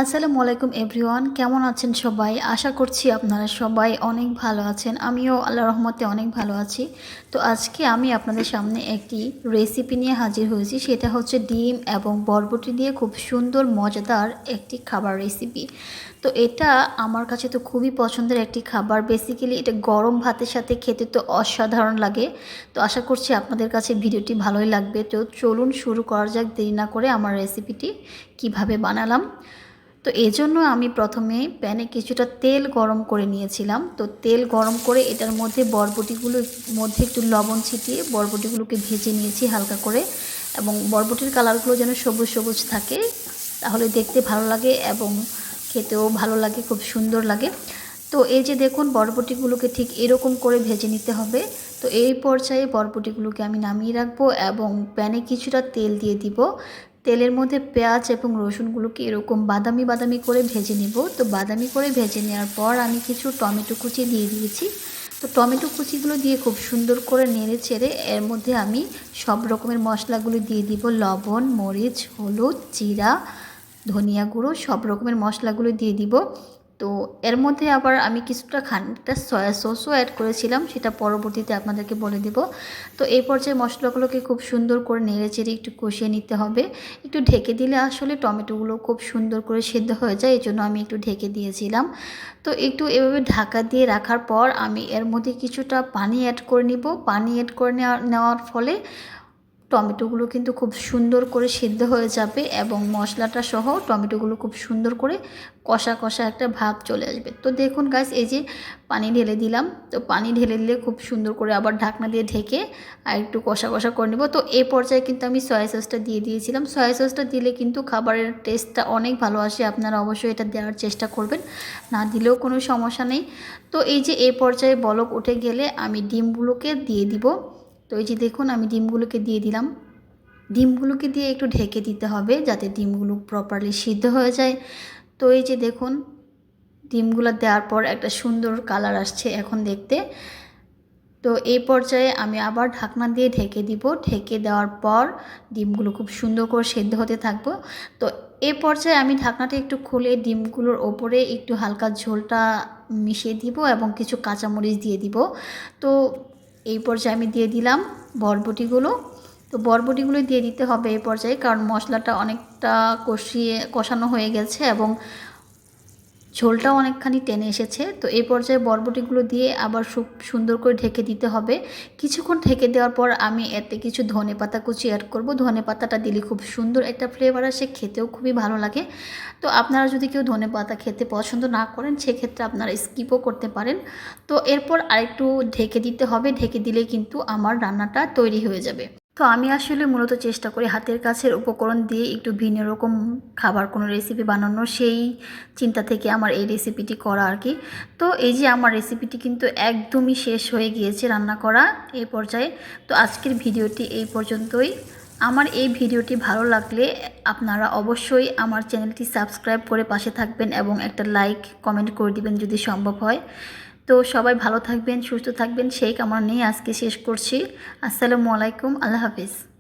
আসসালামু আলাইকুম এভরিওয়ান, কেমন আছেন সবাই? আশা করছি আপনারা সবাই অনেক ভালো আছেন। আমিও আল্লাহর রহমতে অনেক ভালো আছি। তো আজকে আমি আপনাদের সামনে একটি রেসিপি নিয়ে হাজির হয়েছি। সেটা হচ্ছে ডিম এবং বরবটি দিয়ে খুব সুন্দর মজাদার একটি খাবার রেসিপি। তো এটা আমার কাছে তো খুবই পছন্দের একটি খাবার। বেসিক্যালি এটা গরম ভাতের সাথে খেতে তো অসাধারণ লাগে। তো আশা করছি আপনাদের কাছে ভিডিওটি ভালোই লাগবে। তো চলুন শুরু করা যাক দেরি না করে আমার রেসিপিটি কিভাবে বানালাম। তো এজন্য আমি প্রথমে প্যানে কিছুটা তেল গরম করে নিয়েছিলাম। তো তেল গরম করে এটার মধ্যে বরবটিগুলোর মধ্যে একটু লবণ ছিটিয়ে বরবটিগুলোকে ভেজে নিয়েছি হালকা করে, এবং বরবটির কালারগুলো যেন সবুজ সবুজ থাকে, তাহলে দেখতে ভালো লাগে এবং খেতেও ভালো লাগে, খুব সুন্দর লাগে। তো এই যে দেখুন, বরবটিগুলোকে ঠিক এরকম করে ভেজে নিতে হবে। তো এই পর্যায়ে বরবটিগুলোকে আমি নামিয়ে রাখবো এবং প্যানে কিছুটা তেল দিয়ে দিব। তেলের মধ্যে পেঁয়াজ এবং রসুনগুলোকে এরকম বাদামি বাদামি করে ভেজে নিব। তো বাদামি করে ভেজে নেওয়ার পর আমি কিছু টমেটো কুচি দিয়ে দিয়েছি। তো টমেটো কুচিগুলো দিয়ে খুব সুন্দর করে নেড়ে চেড়ে এর মধ্যে আমি সব রকমের মশলাগুলো দিয়ে দিব। লবণ, মরিচ, হলুদ, জিরা, ধনিয়া গুঁড়ো, সব রকমের মশলাগুলো দিয়ে দিব। তো এর মধ্যে আবার আমি কিছুটা খানিকটা সয়া সসও অ্যাড করেছিলাম, সেটা পরবর্তীতে আপনাদেরকে বলে দেব। তো এই পর্যায়ে মশলাগুলোকে খুব সুন্দর করে নেড়ে চেড়ে একটু কষিয়ে নিতে হবে। একটু ঢেকে দিলে আসলে টমেটোগুলো খুব সুন্দর করে সেদ্ধ হয়ে যায়, এই জন্য আমি একটু ঢেকে দিয়েছিলাম। তো একটু এভাবে ঢাকা দিয়ে রাখার পর আমি এর মধ্যে কিছুটা পানি অ্যাড করে নিব। পানি অ্যাড করে নেওয়ার ফলে টমেটোগুলো কিন্তু খুব সুন্দর করে সিদ্ধ হয়ে যাবে এবং মশলাটা সহ টমেটোগুলো খুব সুন্দর করে কষা কষা একটা ভাব চলে আসবে। তো দেখুন গাইস, এই যে পানি ঢেলে দিলাম। তো পানি ঢেলে দিলে খুব সুন্দর করে আবার ঢাকনা দিয়ে ঢেকে আর একটু কষা কষা করে নেব। তো এই পর্যায়ে কিন্তু আমি সয়া সসটা দিয়ে দিয়েছিলাম। সয়া সসটা দিলে কিন্তু খাবারের টেস্টটা অনেক ভালো আসে। আপনারা অবশ্যই এটা দেওয়ার চেষ্টা করবেন, না দিলেও কোনো সমস্যা নেই। তো এই যে এই পর্যায়ে বলক উঠে গেলে আমি ডিমগুলোকে দিয়ে দিব। তো এই যে দেখুন, আমি ডিমগুলোকে দিয়ে দিলাম। ডিমগুলোকে দিয়ে একটু ঢেকে দিতে হবে যাতে ডিমগুলো প্রপারলি সিদ্ধ হয়ে যায়। তো এই যে দেখুন, ডিমগুলো দেওয়ার পর একটা সুন্দর কালার আসছে এখন দেখতে। তো এই পর্যায়ে আমি আবার ঢাকনা দিয়ে ঢেকে দিব। ঢেকে দেওয়ার পর ডিমগুলো খুব সুন্দর করে সেদ্ধ হতে থাকবো। তো এই পর্যায়ে আমি ঢাকনাটা একটু খুলে ডিমগুলোর ওপরে একটু হালকা ঝোলটা মিশিয়ে দিব এবং কিছু কাঁচামরিচ দিয়ে দিব। তো এই পর্যায়ে আমি দিয়ে দিলাম বরবটিগুলো। তো বরবটিগুলো দিয়ে দিতে হবে এই পর্যায়ে, কারণ মশলাটা অনেকটা কষানো হয়ে গেছে এবং ঝোলটাও অনেকখানি টেনে এসেছে। তো এই পর্যায়ে বরবটিগুলো দিয়ে আবার খুব সুন্দর করে ঢেকে দিতে হবে। কিছুক্ষণ ঢেকে দেওয়ার পর আমি এতে কিছু ধনেপাতা কুচি অ্যাড করব। ধনেপাতাটা দিলে খুব সুন্দর একটা ফ্লেভার আসে, খেতেও খুবই ভালো লাগে। তো আপনারা যদি কেউ ধনেপাতা খেতে পছন্দ না করেন, সেক্ষেত্রে আপনারা স্কিপও করতে পারেন। তো এরপর আরেকটু ঢেকে দিতে হবে। ঢেকে দিলে কিন্তু আমার রান্নাটা তৈরি হয়ে যাবে। তো আমি আসলে মূলত চেষ্টা করি হাতের কাছের উপকরণ দিয়ে একটু ভিন্ন রকম খাবার কোনো রেসিপি বানানোর, সেই চিন্তা থেকে আমার এই রেসিপিটি করা আর কি। তো এই যে আমার রেসিপিটি কিন্তু একদমই শেষ হয়ে গিয়েছে রান্না করা এই পর্যায়ে। তো আজকের ভিডিওটি এই পর্যন্তই। আমার এই ভিডিওটি ভালো লাগলে আপনারা অবশ্যই আমার চ্যানেলটি সাবস্ক্রাইব করে পাশে থাকবেন এবং একটা লাইক কমেন্ট করে দিবেন যদি সম্ভব হয়। তো সবাই ভালো থাকবেন, সুস্থ থাকবেন, সেই কামনা নিয়ে আজকে শেষ করছি। আসসালামু আলাইকুম, আল্লাহ হাফিজ।